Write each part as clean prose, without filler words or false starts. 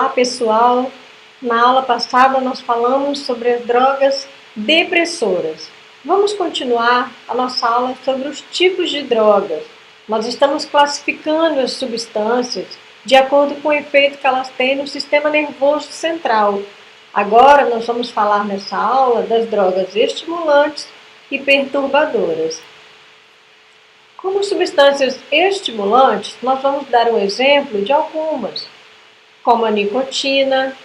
Olá pessoal, na aula passada nós falamos sobre as drogas depressoras. Vamos continuar a nossa aula sobre os tipos de drogas. Nós estamos classificando as substâncias de acordo com o efeito que elas têm no sistema nervoso central. Agora nós vamos falar nessa aula das drogas estimulantes e perturbadoras. Como substâncias estimulantes, nós vamos dar um exemplo de algumas, como a nicotina,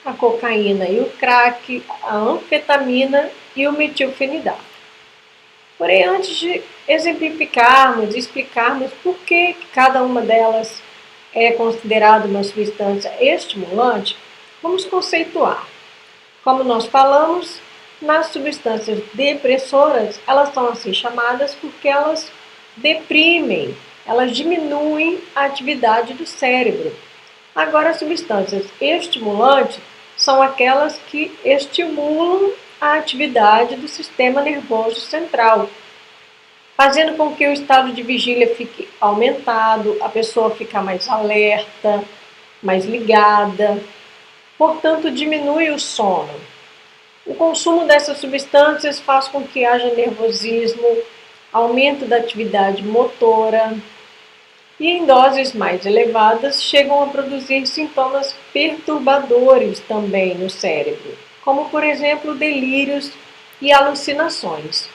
a cocaína e o crack, a anfetamina e o metilfenidato. Porém, antes de exemplificarmos e explicarmos por que cada uma delas é considerada uma substância estimulante, vamos conceituar. Como nós falamos, nas substâncias depressoras, elas são assim chamadas porque elas deprimem, elas diminuem a atividade do cérebro. Agora, as substâncias estimulantes são aquelas que estimulam a atividade do sistema nervoso central, fazendo com que o estado de vigília fique aumentado, a pessoa fica mais alerta, mais ligada, portanto, diminui o sono. O consumo dessas substâncias faz com que haja nervosismo, aumento da atividade motora, e em doses mais elevadas chegam a produzir sintomas perturbadores também no cérebro, como por exemplo delírios e alucinações.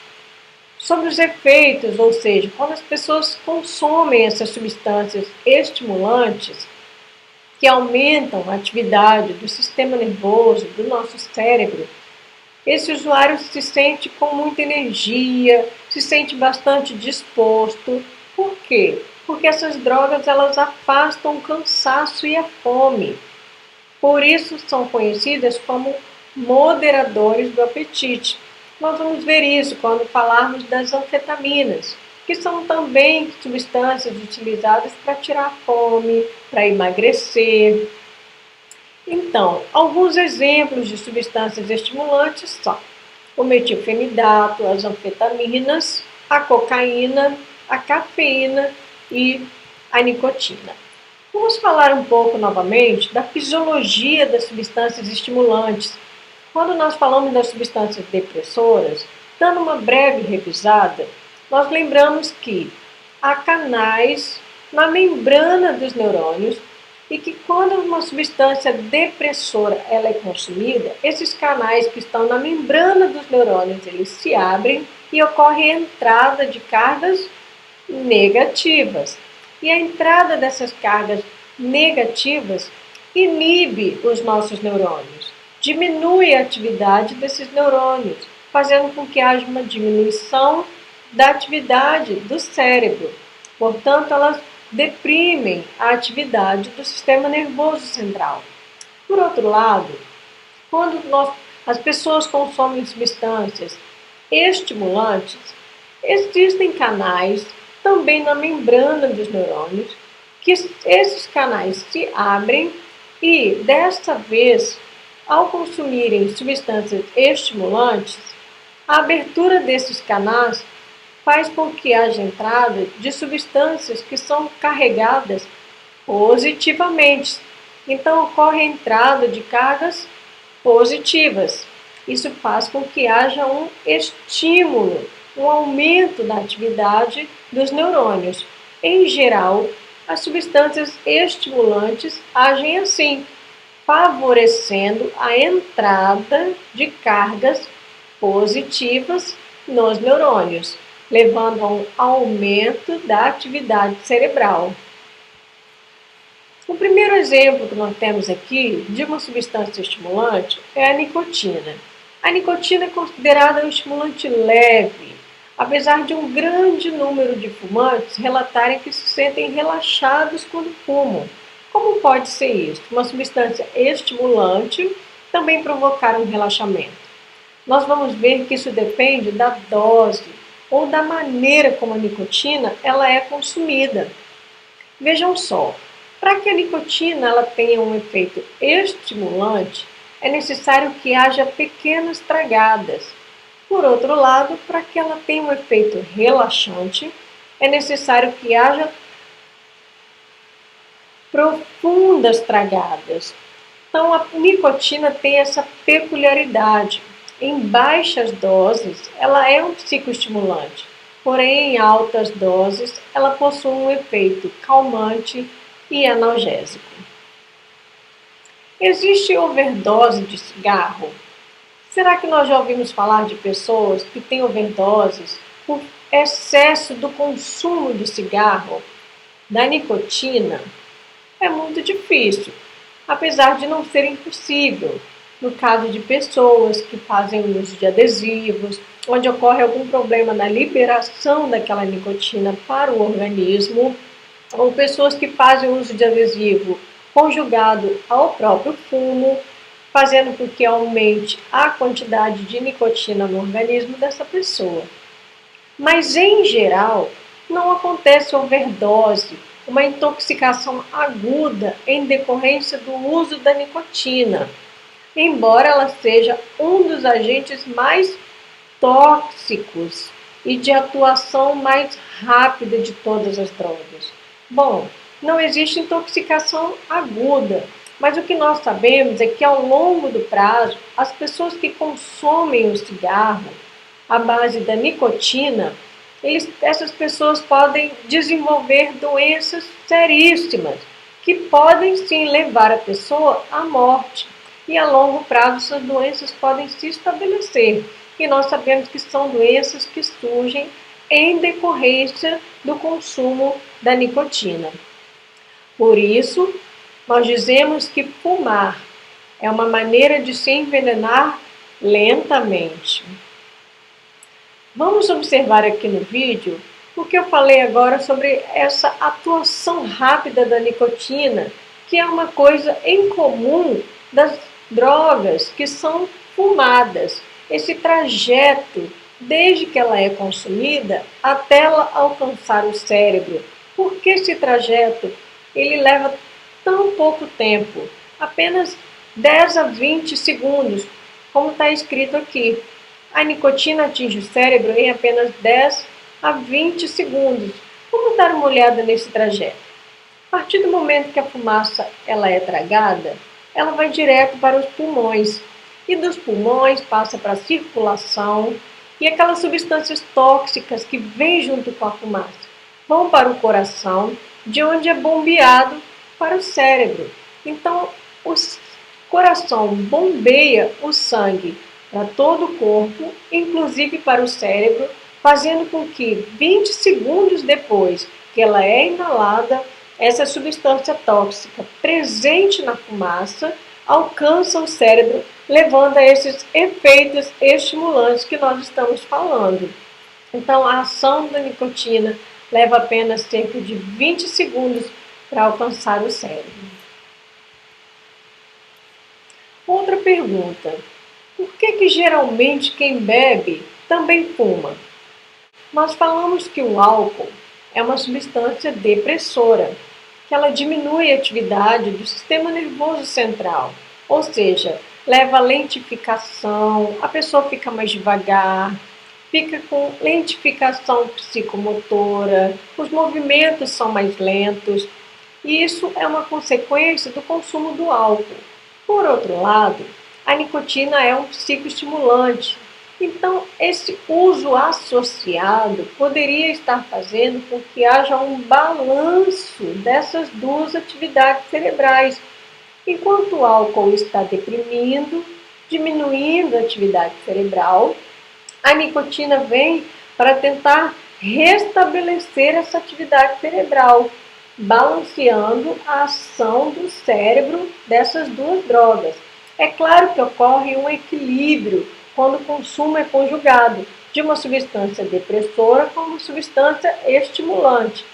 Sobre os efeitos, ou seja, quando as pessoas consomem essas substâncias estimulantes que aumentam a atividade do sistema nervoso, do nosso cérebro, esse usuário se sente com muita energia, se sente bastante disposto. Por quê? Porque essas drogas elas afastam o cansaço e a fome. Por isso são conhecidas como moderadores do apetite. Nós vamos ver isso quando falarmos das anfetaminas, que são também substâncias utilizadas para tirar fome, para emagrecer. Então, alguns exemplos de substâncias estimulantes são o metilfenidato, as anfetaminas, a cocaína, a cafeína e a nicotina. Vamos falar um pouco novamente da fisiologia das substâncias estimulantes. Quando nós falamos das substâncias depressoras, dando uma breve revisada, nós lembramos que há canais na membrana dos neurônios e que quando uma substância depressora ela é consumida, esses canais que estão na membrana dos neurônios, eles se abrem e ocorre a entrada de cargas negativas. E a entrada dessas cargas negativas inibe os nossos neurônios, diminui a atividade desses neurônios, fazendo com que haja uma diminuição da atividade do cérebro. Portanto, elas deprimem a atividade do sistema nervoso central. Por outro lado, quando as pessoas consomem substâncias estimulantes, existem canais também na membrana dos neurônios, que esses canais se abrem e, desta vez, ao consumirem substâncias estimulantes, a abertura desses canais faz com que haja entrada de substâncias que são carregadas positivamente. Então, ocorre a entrada de cargas positivas. Isso faz com que haja um estímulo, um aumento da atividade dos neurônios. Em geral, as substâncias estimulantes agem assim, favorecendo a entrada de cargas positivas nos neurônios, levando a um aumento da atividade cerebral. O primeiro exemplo que nós temos aqui de uma substância estimulante é a nicotina. A nicotina é considerada um estimulante leve, apesar de um grande número de fumantes relatarem que se sentem relaxados quando fumam. Como pode ser isso? Uma substância estimulante também provocar um relaxamento. Nós vamos ver que isso depende da dose ou da maneira como a nicotina ela é consumida. Vejam só, para que a nicotina ela tenha um efeito estimulante, é necessário que haja pequenas tragadas. Por outro lado, para que ela tenha um efeito relaxante, é necessário que haja profundas tragadas. Então, a nicotina tem essa peculiaridade. Em baixas doses, ela é um psicoestimulante, porém, em altas doses, ela possui um efeito calmante e analgésico. Existe overdose de cigarro? Será que nós já ouvimos falar de pessoas que têm overdoses por excesso do consumo de cigarro, da nicotina? É muito difícil, apesar de não ser impossível. No caso de pessoas que fazem uso de adesivos, onde ocorre algum problema na liberação daquela nicotina para o organismo, ou pessoas que fazem uso de adesivo conjugado ao próprio fumo, fazendo com que aumente a quantidade de nicotina no organismo dessa pessoa. Mas, em geral, não acontece overdose, uma intoxicação aguda em decorrência do uso da nicotina, embora ela seja um dos agentes mais tóxicos e de atuação mais rápida de todas as drogas. Bom, não existe intoxicação aguda, mas o que nós sabemos é que ao longo do prazo, as pessoas que consomem o cigarro à base da nicotina, essas pessoas podem desenvolver doenças seríssimas, que podem sim levar a pessoa à morte. E a longo prazo essas doenças podem se estabelecer. E nós sabemos que são doenças que surgem em decorrência do consumo da nicotina. Por isso, nós dizemos que fumar é uma maneira de se envenenar lentamente. Vamos observar aqui no vídeo o que eu falei agora sobre essa atuação rápida da nicotina, que é uma coisa em comum das drogas que são fumadas. Esse trajeto, desde que ela é consumida até ela alcançar o cérebro. Por que esse trajeto ele leva tão pouco tempo? Apenas 10 a 20 segundos, como está escrito aqui. A nicotina atinge o cérebro em apenas 10 a 20 segundos. Vamos dar uma olhada nesse trajeto. A partir do momento que a fumaça ela é tragada, ela vai direto para os pulmões. E dos pulmões passa para a circulação e aquelas substâncias tóxicas que vêm junto com a fumaça vão para o coração, de onde é bombeado para o cérebro. Então, o coração bombeia o sangue para todo o corpo, inclusive para o cérebro, fazendo com que 20 segundos depois que ela é inalada, essa substância tóxica presente na fumaça alcança o cérebro, levando a esses efeitos estimulantes que nós estamos falando. Então, a ação da nicotina leva apenas cerca de 20 segundos para alcançar o cérebro. Outra pergunta: por que geralmente quem bebe também fuma? Nós falamos que o álcool é uma substância depressora, que ela diminui a atividade do sistema nervoso central, ou seja, leva a lentificação, a pessoa fica mais devagar, fica com lentificação psicomotora, os movimentos são mais lentos, e isso é uma consequência do consumo do álcool. Por outro lado, a nicotina é um psicoestimulante, então esse uso associado poderia estar fazendo com que haja um balanço dessas duas atividades cerebrais. Enquanto o álcool está deprimindo, diminuindo a atividade cerebral, a nicotina vem para tentar restabelecer essa atividade cerebral, balanceando a ação do cérebro dessas duas drogas. É claro que ocorre um equilíbrio quando o consumo é conjugado de uma substância depressora com uma substância estimulante.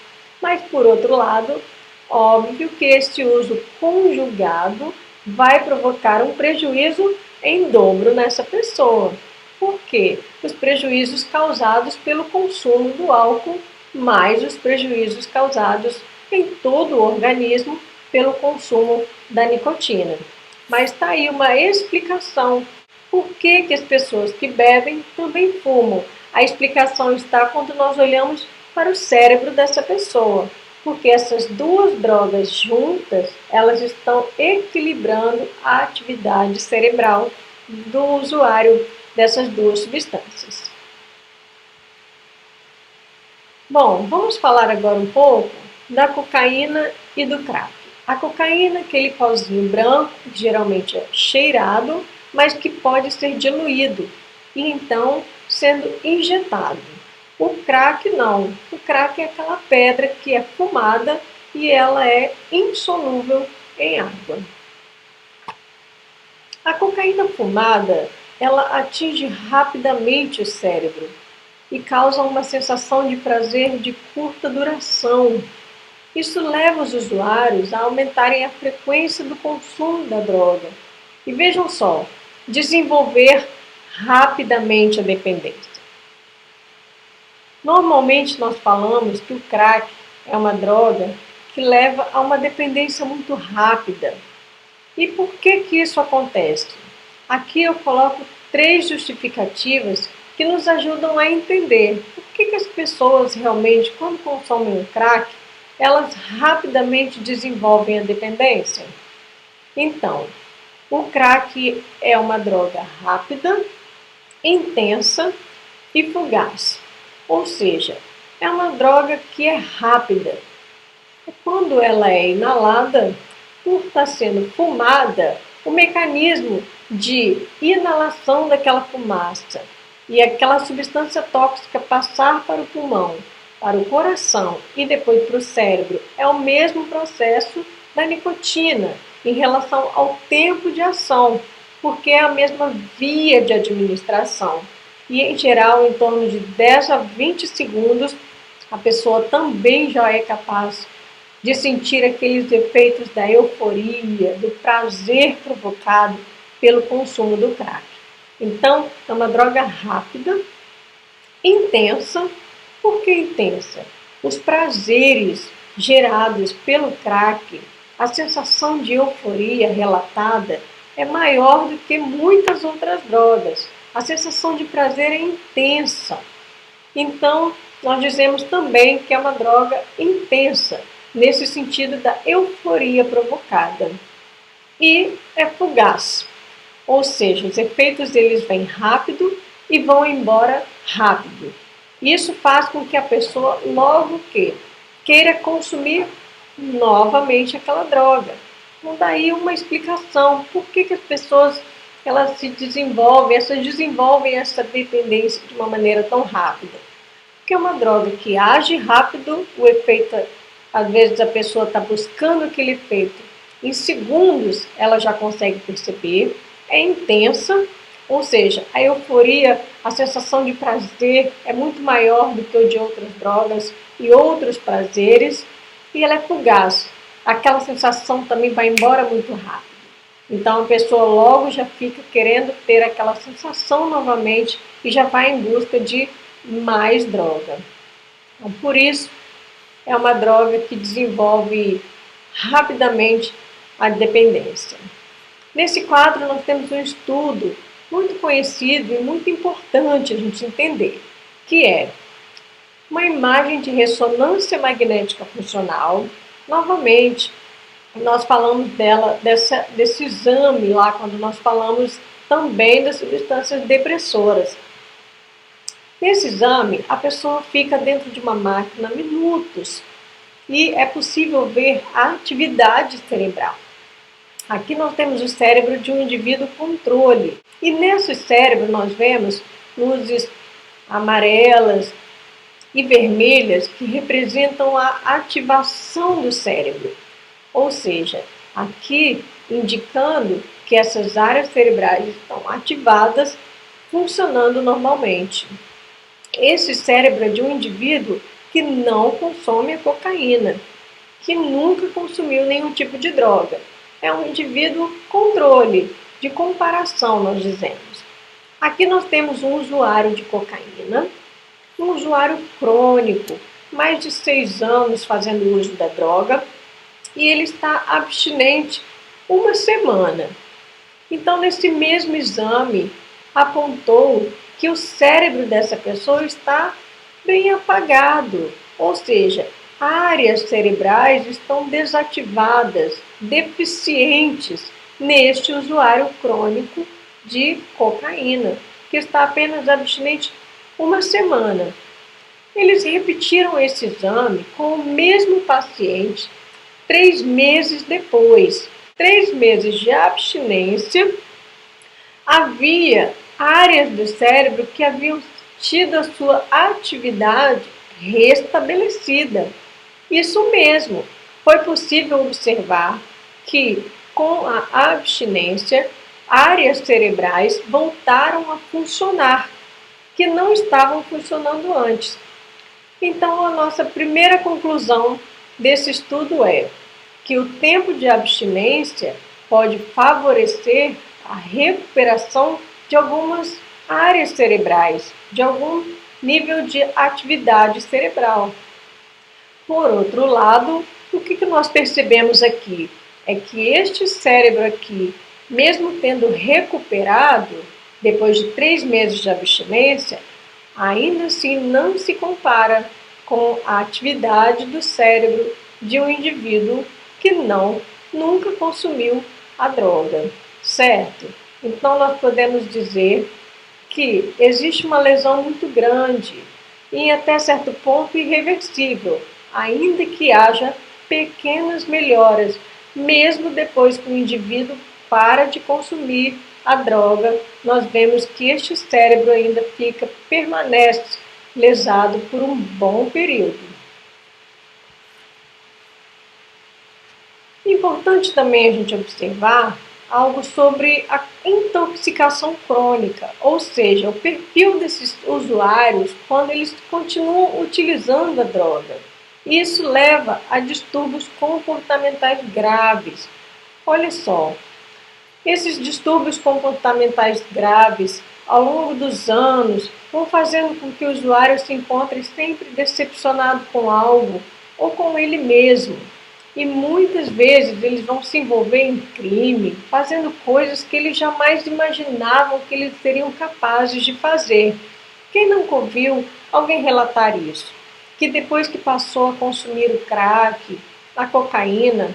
Mas, por outro lado, óbvio que este uso conjugado vai provocar um prejuízo em dobro nessa pessoa. Por quê? Os prejuízos causados pelo consumo do álcool, mais os prejuízos causados em todo o organismo pelo consumo da nicotina. Mas está aí uma explicação por que as pessoas que bebem também fumam. A explicação está quando nós olhamos para o cérebro dessa pessoa, porque essas duas drogas juntas, elas estão equilibrando a atividade cerebral do usuário dessas duas substâncias. Bom, vamos falar agora um pouco da cocaína e do crack. A cocaína é aquele pauzinho branco, geralmente é cheirado, mas que pode ser diluído e então sendo injetado. O crack não. O crack é aquela pedra que é fumada e ela é insolúvel em água. A cocaína fumada, ela atinge rapidamente o cérebro e causa uma sensação de prazer de curta duração. Isso leva os usuários a aumentarem a frequência do consumo da droga. E vejam só, desenvolver rapidamente a dependência. Normalmente nós falamos que o crack é uma droga que leva a uma dependência muito rápida. E por que isso acontece? Aqui eu coloco 3 justificativas que nos ajudam a entender por que as pessoas realmente, quando consomem o crack, elas rapidamente desenvolvem a dependência. Então, o crack é uma droga rápida, intensa e fugaz. Ou seja, é uma droga que é rápida. Quando ela é inalada, por estar sendo fumada, o mecanismo de inalação daquela fumaça e aquela substância tóxica passar para o pulmão, para o coração e depois para o cérebro é o mesmo processo da nicotina em relação ao tempo de ação, porque é a mesma via de administração. E em geral, em torno de 10 a 20 segundos, a pessoa também já é capaz de sentir aqueles efeitos da euforia, do prazer provocado pelo consumo do crack. Então, é uma droga rápida, intensa. Por que intensa? Os prazeres gerados pelo crack, a sensação de euforia relatada é maior do que muitas outras drogas. A sensação de prazer é intensa. Então, nós dizemos também que é uma droga intensa, nesse sentido da euforia provocada. E é fugaz, ou seja, os efeitos deles vêm rápido e vão embora rápido. Isso faz com que a pessoa logo queira consumir novamente aquela droga. Então daí uma explicação por que as pessoas elas desenvolvem essa dependência de uma maneira tão rápida. Porque é uma droga que age rápido, o efeito, às vezes a pessoa está buscando aquele efeito, em segundos ela já consegue perceber, é intensa, ou seja, a euforia, a sensação de prazer é muito maior do que o de outras drogas e outros prazeres, e ela é fugaz. Aquela sensação também vai embora muito rápido. Então a pessoa logo já fica querendo ter aquela sensação novamente e já vai em busca de mais droga. Então, por isso, é uma droga que desenvolve rapidamente a dependência. Nesse quadro, nós temos um estudo muito conhecido e muito importante a gente entender, que é uma imagem de ressonância magnética funcional. Novamente, nós falamos desse exame lá, quando nós falamos também das substâncias depressoras. Nesse exame, a pessoa fica dentro de uma máquina minutos e é possível ver a atividade cerebral. Aqui nós temos o cérebro de um indivíduo controle. E nesse cérebro nós vemos luzes amarelas e vermelhas que representam a ativação do cérebro. Ou seja, aqui indicando que essas áreas cerebrais estão ativadas, funcionando normalmente. Esse cérebro é de um indivíduo que não consome a cocaína, que nunca consumiu nenhum tipo de droga. É um indivíduo controle, de comparação, nós dizemos. Aqui nós temos um usuário de cocaína, um usuário crônico, mais de 6 anos fazendo uso da droga, e ele está abstinente 1 semana. Então, nesse mesmo exame, apontou que o cérebro dessa pessoa está bem apagado, ou seja, áreas cerebrais estão desativadas, deficientes neste usuário crônico de cocaína, que está apenas abstinente uma semana. Eles repetiram esse exame com o mesmo paciente 3 meses depois. 3 meses de abstinência, havia áreas do cérebro que haviam tido a sua atividade restabelecida. Isso mesmo, foi possível observar que, com a abstinência, áreas cerebrais voltaram a funcionar, que não estavam funcionando antes. Então, a nossa primeira conclusão desse estudo é que o tempo de abstinência pode favorecer a recuperação de algumas áreas cerebrais, de algum nível de atividade cerebral. Por outro lado, o que nós percebemos aqui? É que este cérebro aqui, mesmo tendo recuperado, depois de 3 meses de abstinência, ainda assim não se compara com a atividade do cérebro de um indivíduo que nunca consumiu a droga, certo? Então nós podemos dizer que existe uma lesão muito grande e até certo ponto irreversível, ainda que haja pequenas melhoras, mesmo depois que o indivíduo para de consumir a droga, nós vemos que este cérebro ainda permanece lesado por um bom período. Importante também a gente observar algo sobre a intoxicação crônica, ou seja, o perfil desses usuários quando eles continuam utilizando a droga. Isso leva a distúrbios comportamentais graves. Olha só, esses distúrbios comportamentais graves, ao longo dos anos, vão fazendo com que o usuário se encontre sempre decepcionado com algo ou com ele mesmo. E muitas vezes eles vão se envolver em crime, fazendo coisas que eles jamais imaginavam que eles seriam capazes de fazer. Quem nunca ouviu alguém relatar isso? Que depois que passou a consumir o crack, a cocaína,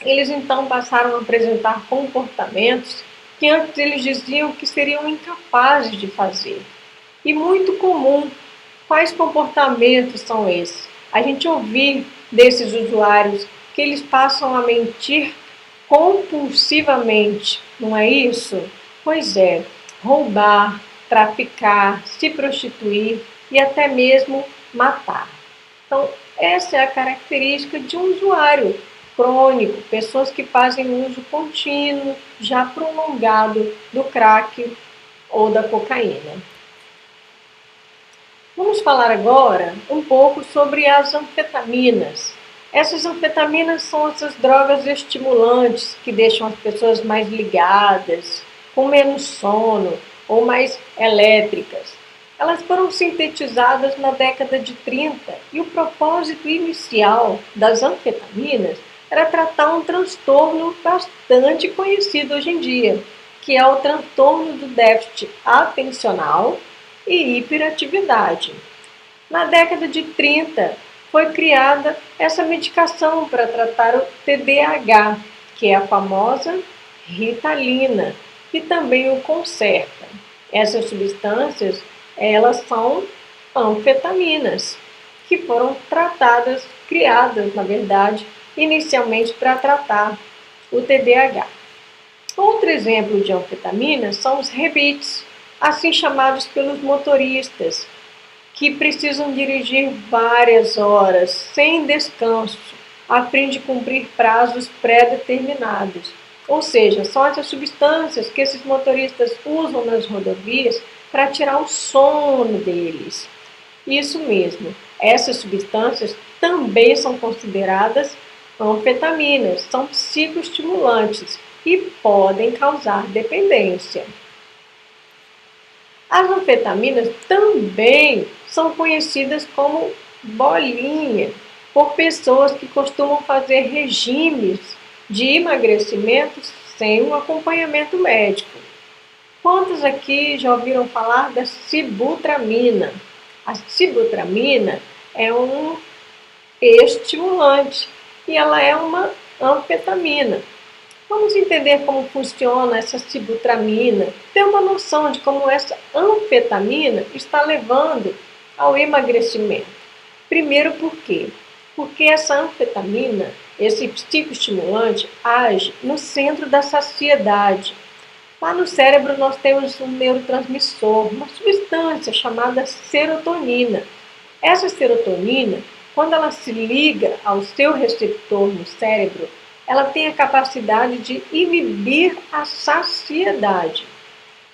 eles então passaram a apresentar comportamentos que antes eles diziam que seriam incapazes de fazer. E muito comum. Quais comportamentos são esses? A gente ouvir desses usuários que eles passam a mentir compulsivamente, não é isso? Pois é, roubar, traficar, se prostituir e até mesmo matar. Então, essa é a característica de um usuário crônico, pessoas que fazem uso contínuo, já prolongado do crack ou da cocaína. Vamos falar agora um pouco sobre as anfetaminas. Essas anfetaminas são essas drogas estimulantes que deixam as pessoas mais ligadas, com menos sono ou mais elétricas. Elas foram sintetizadas na década de 30 e o propósito inicial das anfetaminas era tratar um transtorno bastante conhecido hoje em dia, que é o transtorno do déficit atencional e hiperatividade. Na década de 30, foi criada essa medicação para tratar o TDAH, que é a famosa Ritalina, e também o Concerta. Essas substâncias, elas são anfetaminas, que foram criadas, na verdade, inicialmente para tratar o TDAH. Outro exemplo de anfetaminas são os rebites, assim chamados pelos motoristas, que precisam dirigir várias horas, sem descanso, a fim de cumprir prazos pré-determinados. Ou seja, são essas substâncias que esses motoristas usam nas rodovias para tirar o sono deles. Isso mesmo, essas substâncias também são consideradas anfetaminas, são psicoestimulantes e podem causar dependência. As anfetaminas também são conhecidas como bolinha, por pessoas que costumam fazer regimes de emagrecimento sem um acompanhamento médico. Quantos aqui já ouviram falar da sibutramina? A sibutramina é um estimulante e ela é uma anfetamina. Vamos entender como funciona essa sibutramina, ter uma noção de como essa anfetamina está levando ao emagrecimento. Primeiro, por quê? Porque essa anfetamina, esse psicoestimulante, age no centro da saciedade. Lá no cérebro nós temos um neurotransmissor, uma substância chamada serotonina. Essa serotonina, quando ela se liga ao seu receptor no cérebro, ela tem a capacidade de inibir a saciedade.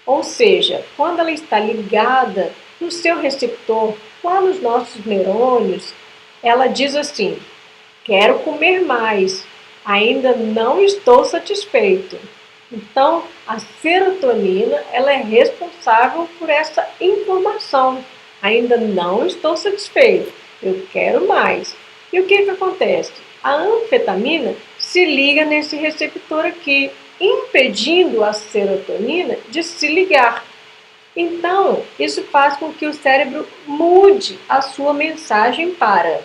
Ou seja, quando ela está ligada no seu receptor, lá nos nossos neurônios, ela diz assim: quero comer mais, ainda não estou satisfeito. Então, a serotonina ela é responsável por essa informação. Ainda não estou satisfeito, eu quero mais. E o que acontece? A anfetamina se liga nesse receptor aqui, impedindo a serotonina de se ligar. Então, isso faz com que o cérebro mude a sua mensagem para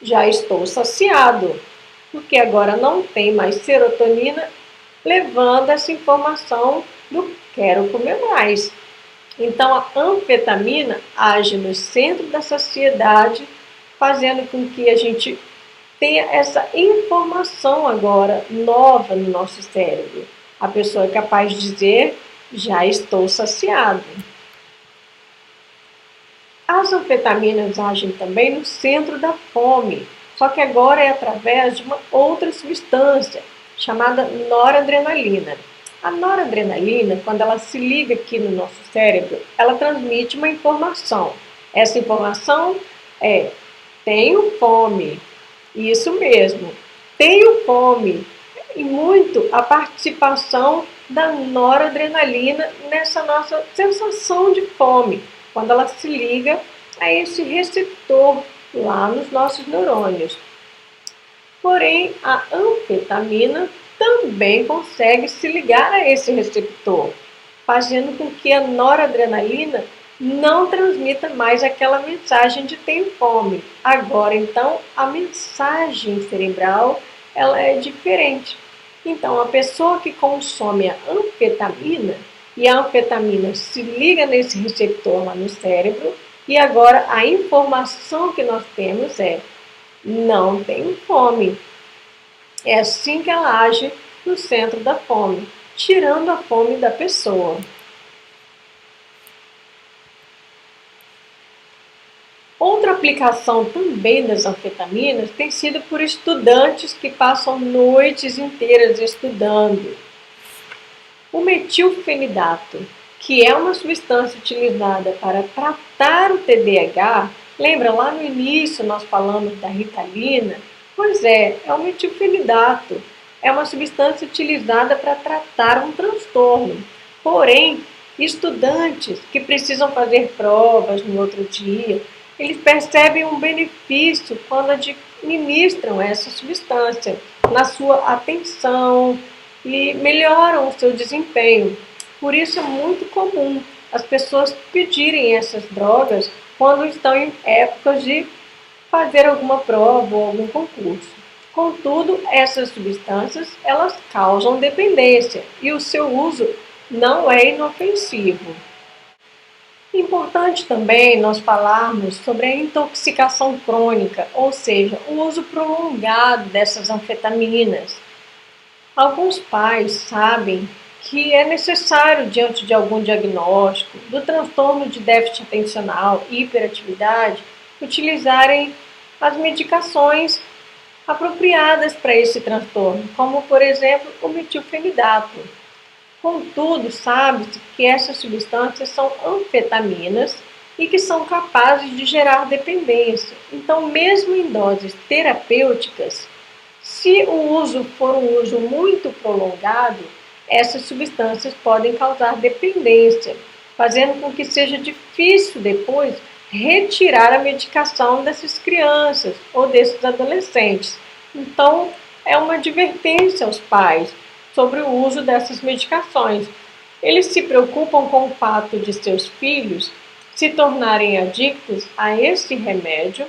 já estou saciado, porque agora não tem mais serotonina levando essa informação do quero comer mais. Então a anfetamina age no centro da saciedade, fazendo com que a gente tenha essa informação agora nova no nosso cérebro. A pessoa é capaz de dizer, já estou saciado. As anfetaminas agem também no centro da fome, só que agora é através de uma outra substância, chamada noradrenalina. A noradrenalina, quando ela se liga aqui no nosso cérebro, ela transmite uma informação. Essa informação é, tenho fome. Isso mesmo, tenho fome. E muito a participação da noradrenalina nessa nossa sensação de fome, quando ela se liga a esse receptor lá nos nossos neurônios. Porém, a anfetamina também consegue se ligar a esse receptor, fazendo com que a noradrenalina não transmita mais aquela mensagem de tenho fome. Agora, então, a mensagem cerebral ela é diferente. Então, a pessoa que consome a anfetamina, e a anfetamina se liga nesse receptor lá no cérebro, e agora a informação que nós temos é não tenho fome. É assim que ela age no centro da fome, tirando a fome da pessoa. Outra aplicação também das anfetaminas tem sido por estudantes que passam noites inteiras estudando. O metilfenidato, que é uma substância utilizada para tratar o TDAH, lembra lá no início nós falamos da Ritalina? Pois é o metilfenidato. É uma substância utilizada para tratar um transtorno. Porém, estudantes que precisam fazer provas no outro dia, eles percebem um benefício quando administram essa substância na sua atenção e melhoram o seu desempenho. Por isso é muito comum as pessoas pedirem essas drogas quando estão em épocas de fazer alguma prova ou algum concurso. Contudo, essas substâncias elas causam dependência e o seu uso não é inofensivo. Importante também nós falarmos sobre a intoxicação crônica, ou seja, o uso prolongado dessas anfetaminas. Alguns pais sabem que é necessário, diante de algum diagnóstico do transtorno de déficit atencional e hiperatividade, utilizarem as medicações apropriadas para esse transtorno, como, por exemplo, o metilfenidato. Contudo, sabe-se que essas substâncias são anfetaminas e que são capazes de gerar dependência. Então, mesmo em doses terapêuticas, se o uso for um uso muito prolongado, essas substâncias podem causar dependência, fazendo com que seja difícil depois retirar a medicação dessas crianças ou desses adolescentes. Então, é uma advertência aos pais sobre o uso dessas medicações. Eles se preocupam com o fato de seus filhos se tornarem adictos a esse remédio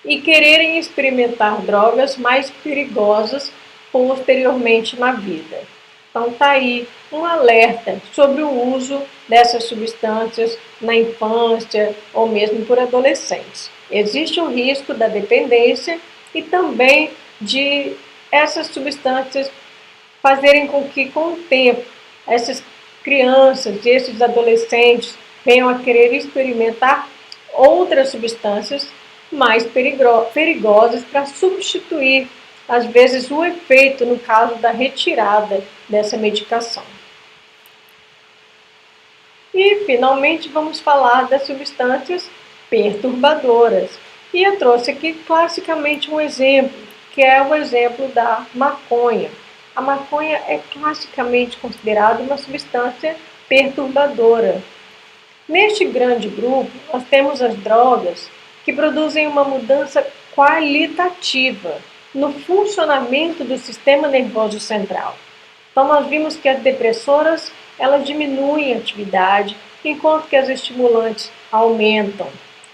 e quererem experimentar drogas mais perigosas posteriormente na vida. Então tá aí um alerta sobre o uso dessas substâncias na infância ou mesmo por adolescentes. Existe o risco da dependência e também de essas substâncias fazerem com que, com o tempo, essas crianças e esses adolescentes venham a querer experimentar outras substâncias mais perigosas para substituir, às vezes, o efeito no caso da retirada dessa medicação. E, finalmente, vamos falar das substâncias perturbadoras. E eu trouxe aqui classicamente um exemplo, que é o exemplo da maconha. A maconha é classicamente considerada uma substância perturbadora. Neste grande grupo, nós temos as drogas que produzem uma mudança qualitativa no funcionamento do sistema nervoso central. Então, nós vimos que as depressoras, elas diminuem a atividade, enquanto que as estimulantes aumentam.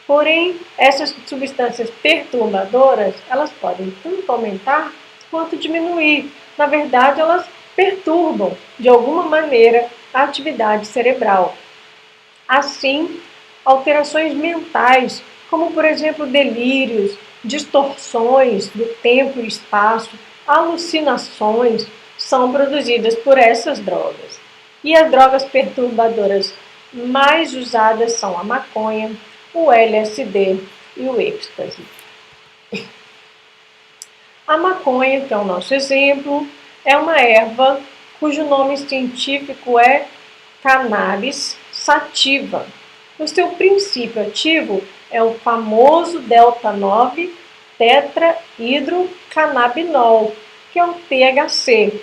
Porém, essas substâncias perturbadoras, elas podem tanto aumentar quanto diminuir. Na verdade, elas perturbam, de alguma maneira, a atividade cerebral. Assim, alterações mentais, como, por exemplo, delírios, distorções do tempo e espaço, alucinações, são produzidas por essas drogas. E as drogas perturbadoras mais usadas são a maconha, o LSD e o êxtase. A maconha, que é o nosso exemplo, é uma erva cujo nome científico é Cannabis sativa. O seu princípio ativo é o famoso delta-9 tetrahidrocannabinol, que é o THC,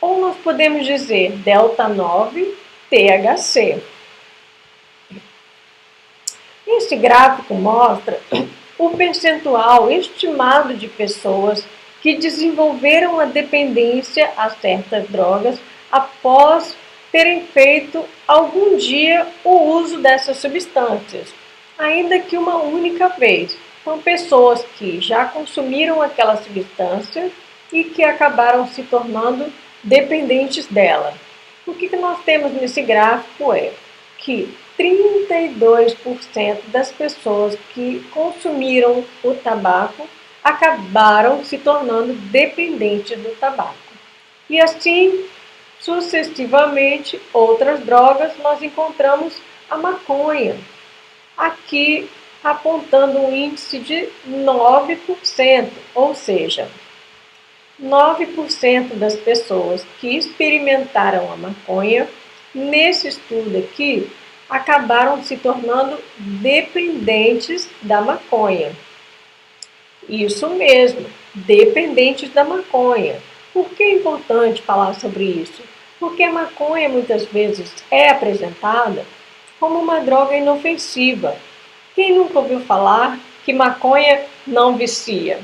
ou nós podemos dizer delta-9 THC. Este gráfico mostra o percentual estimado de pessoas que desenvolveram a dependência a certas drogas após terem feito algum dia o uso dessas substâncias, ainda que uma única vez. São pessoas que já consumiram aquela substância e que acabaram se tornando dependentes dela. O que nós temos nesse gráfico é que 32% das pessoas que consumiram o tabaco acabaram se tornando dependentes do tabaco. E assim, sucessivamente, outras drogas, nós encontramos a maconha, aqui apontando um índice de 9%, ou seja, 9% das pessoas que experimentaram a maconha, nesse estudo aqui, acabaram se tornando dependentes da maconha. Isso mesmo, dependentes da maconha. Por que é importante falar sobre isso? Porque a maconha muitas vezes é apresentada como uma droga inofensiva. Quem nunca ouviu falar que maconha não vicia?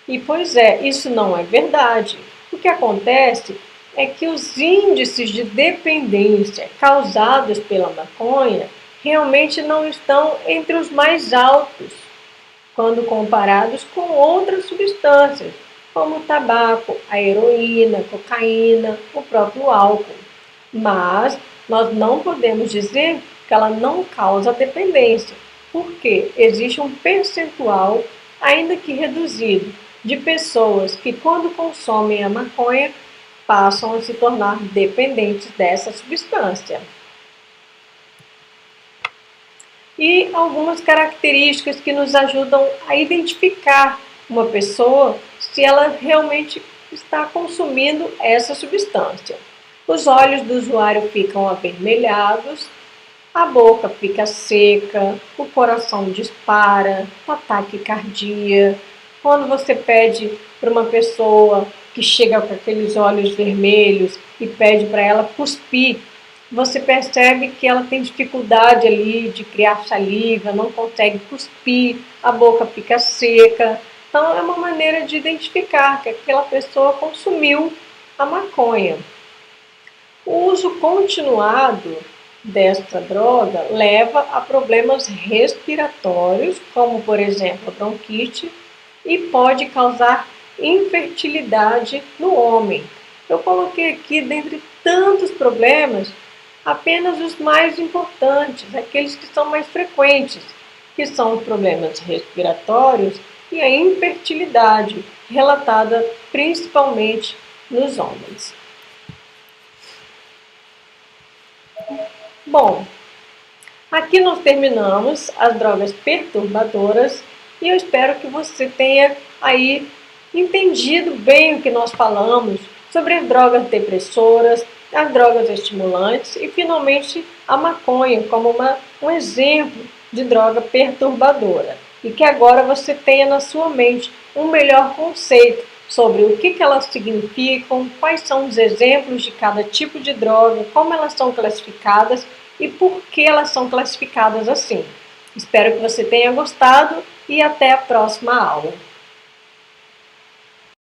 E pois é, isso não é verdade. O que acontece é que os índices de dependência causados pela maconha realmente não estão entre os mais altos quando comparados com outras substâncias, como o tabaco, a heroína, a cocaína, o próprio álcool. Mas nós não podemos dizer que ela não causa dependência, porque existe um percentual, ainda que reduzido, de pessoas que, quando consomem a maconha, passam a se tornar dependentes dessa substância. E algumas características que nos ajudam a identificar uma pessoa se ela realmente está consumindo essa substância. Os olhos do usuário ficam avermelhados, a boca fica seca, o coração dispara, ataque cardíaco. Quando você pede para uma pessoa que chega com aqueles olhos vermelhos e pede para ela cuspir, você percebe que ela tem dificuldade ali de criar saliva, não consegue cuspir, a boca fica seca. Então, é uma maneira de identificar que aquela pessoa consumiu a maconha. O uso continuado desta droga leva a problemas respiratórios, como, por exemplo, a bronquite, e pode causar infertilidade no homem. Eu coloquei aqui, dentre tantos problemas, apenas os mais importantes, aqueles que são mais frequentes, que são os problemas respiratórios e a infertilidade, relatada principalmente nos homens. Bom, aqui nós terminamos as drogas perturbadoras e eu espero que você tenha aí entendido bem o que nós falamos sobre as drogas depressoras, as drogas estimulantes e, finalmente, a maconha como um exemplo de droga perturbadora. E que agora você tenha na sua mente um melhor conceito sobre o que elas significam, quais são os exemplos de cada tipo de droga, como elas são classificadas e por que elas são classificadas assim. Espero que você tenha gostado e até a próxima aula.